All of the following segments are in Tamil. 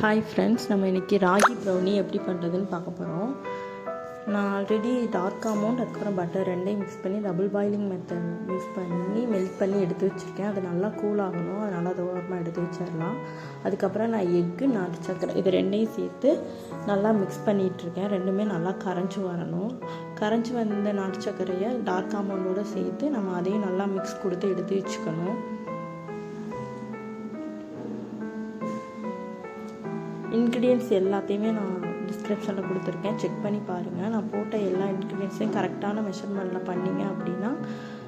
ஹாய் ஃப்ரெண்ட்ஸ், நம்ம இன்றைக்கி ராகி ப்ரௌனி எப்படி பண்ணுறதுன்னு பார்க்க போகிறோம். நான் ஆல்ரெடி டார்க் அமௌண்ட் அதுக்கப்புறம் பட்டர் ரெண்டையும் மிக்ஸ் பண்ணி டபுள் பாயிலிங் மெத்தட் யூஸ் பண்ணி மெல்ட் பண்ணி எடுத்து வச்சுருக்கேன். அது நல்லா கூல் ஆகணும், அது நல்லா தூரமாக எடுத்து வச்சிடலாம். அதுக்கப்புறம் நான் எக்கு நாட்டு சக்கரை இது ரெண்டையும் சேர்த்து நல்லா மிக்ஸ் பண்ணிகிட்ருக்கேன். ரெண்டுமே நல்லா கரைஞ்சி வரணும். கரைஞ்சி வந்த நாட்டு சக்கரையை டார்க் அமௌண்டோடு சேர்த்து நம்ம அதையும் நல்லா மிக்ஸ் கொடுத்து எடுத்து வச்சுக்கணும். இன்க்ரீடியன்ட்ஸ் எல்லாத்தையுமே நான் டிஸ்கிரிப்ஷனில் கொடுத்துருக்கேன், செக் பண்ணி பாருங்கள். நான் போட்ட எல்லா இன்க்ரீடியன்ட்ஸையும் கரெக்டான மெஷர்மெண்ட்டில் பண்ணிங்க அப்படின்னா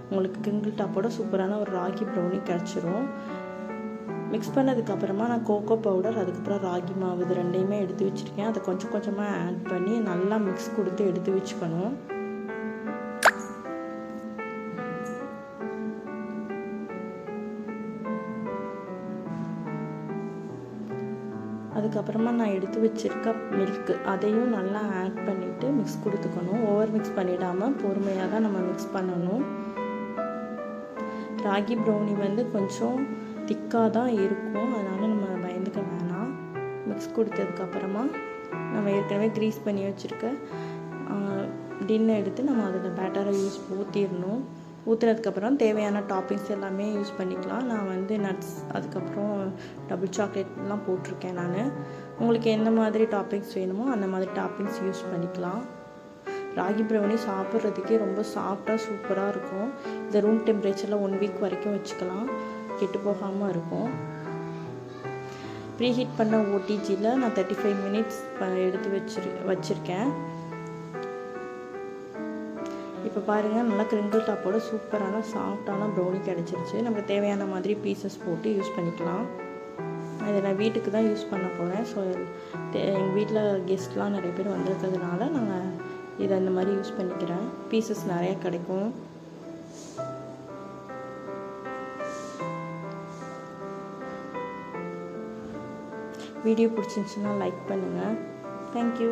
உங்களுக்கு கிரிங்கிள் டாப்போட சூப்பரான ஒரு ராகி ப்ரௌனி கிடச்சிரும். மிக்ஸ் பண்ணதுக்கப்புறமா நான் கோகோ பவுடர் அதுக்கப்புறம் ராகி மாவு இது ரெண்டையுமே எடுத்து வச்சுருக்கேன். அதை கொஞ்சம் கொஞ்சமாக ஆட் பண்ணி நல்லா மிக்ஸ் கொடுத்து எடுத்து வச்சுக்கணும். அதுக்கப்புறமா நான் எடுத்து வச்சுருக்க மில்க்கு அதையும் நல்லா ஆட் பண்ணிவிட்டு மிக்ஸ் கொடுத்துக்கணும். ஓவர் மிக்ஸ் பண்ணிடாமல் பொறுமையாக தான் நம்ம மிக்ஸ் பண்ணணும். ராகி ப்ரௌனி கொஞ்சம் திக்காக தான் இருக்கும், அதனால் நம்ம பயந்துக்க வேணாம். மிக்ஸ் கொடுத்ததுக்கப்புறமா நம்ம ஏற்கனவே க்ரீஸ் பண்ணி வச்சுருக்க டின்னை எடுத்து நம்ம அதில் பேட்டரை ஊற்றிடணும். ஊற்றுனதுக்கப்புறம் தேவையான டாப்பிங்ஸ் எல்லாமே யூஸ் பண்ணிக்கலாம். நான் நட்ஸ் அதுக்கப்புறம் டபுள் சாக்லேட்லாம் போட்டிருக்கேன். நான் உங்களுக்கு எந்த மாதிரி டாப்பிங்ஸ் வேணுமோ அந்த மாதிரி டாப்பிங்ஸ் யூஸ் பண்ணிக்கலாம். ராகி ப்ரௌனி சாப்பிட்றதுக்கே ரொம்ப சாஃப்டாக சூப்பராக இருக்கும். இதை ரூம் டெம்பரேச்சரில் 1 வீக் வரைக்கும் வச்சுக்கலாம், கெட்டு போகாமல் இருக்கும். ப்ரீஹீட் பண்ண ஓடிஜியில் நான் 35 மினிட்ஸ் எடுத்து வச்சுருக்கேன். இப்போ பாருங்கள், நல்லா கிரிங்கிள் டாப்போட சூப்பரான சாஃப்டான ப்ரௌனி கிடச்சிருச்சு. நமக்கு தேவையான மாதிரி பீசஸ் போட்டு யூஸ் பண்ணிக்கலாம். இதை நான் வீட்டுக்கு தான் யூஸ் பண்ண போகிறேன். ஸோ எங்கள் வீட்டில் கெஸ்ட்லாம் நிறைய பேர் வந்திருக்கிறதுனால நாங்கள் இதை இந்த மாதிரி யூஸ் பண்ணிக்கிறேன். பீசஸ் நிறையா கிடைக்கும். வீடியோ பிடிச்சிருந்துச்சுன்னா லைக் பண்ணுங்கள். தேங்க்யூ.